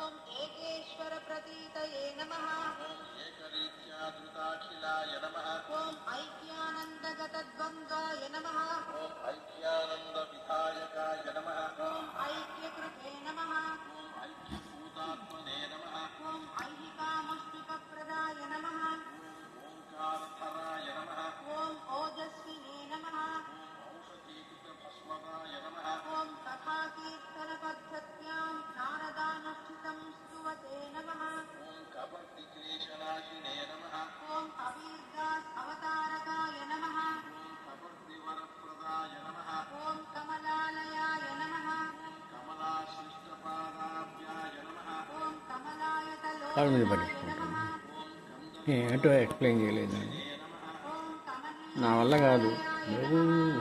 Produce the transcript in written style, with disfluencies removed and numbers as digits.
ॐ एकेश्वरप्रतीतये नमः। ॐ एकरीत्यादृताखिलाय नमः। ॐ ऐक्यानन्दगतद्वन्द्वाय नमः। ॐ ऐक्यानन्दविधायकाय नमः। ॐ ऐक्यकृते नमः। ॐ ऐक्यभूतात्मने नमः। ॐ ऐहिकामुष्टिकप्रदाय नमः। ओङ्कारधराय नमः। ॐ ओजस्विने नमः। औषधीकृतभस्मदाय नमः। ॐ कथाकीर्तनपद्धत्यां नारदानुष्ठितं स्तुवते नमः। ॐ कपर्दिक्लेशनाशिने नमः। ॐ अवीर्दास अवतारकाय नमः। ॐ कपर्दिवरप्रदाय नमः। ॐ कमलालयाय नमः। ॐ कमलाश्लिष्टपादाभ्याय नमः। ॐ कमलायतलोचनाय नमः। ఏంటో ఎక్స్ప్లెయిన్ చేయలేదు ॐ నా వల్ల కాదు. कमनीयतलोचनाय नमः।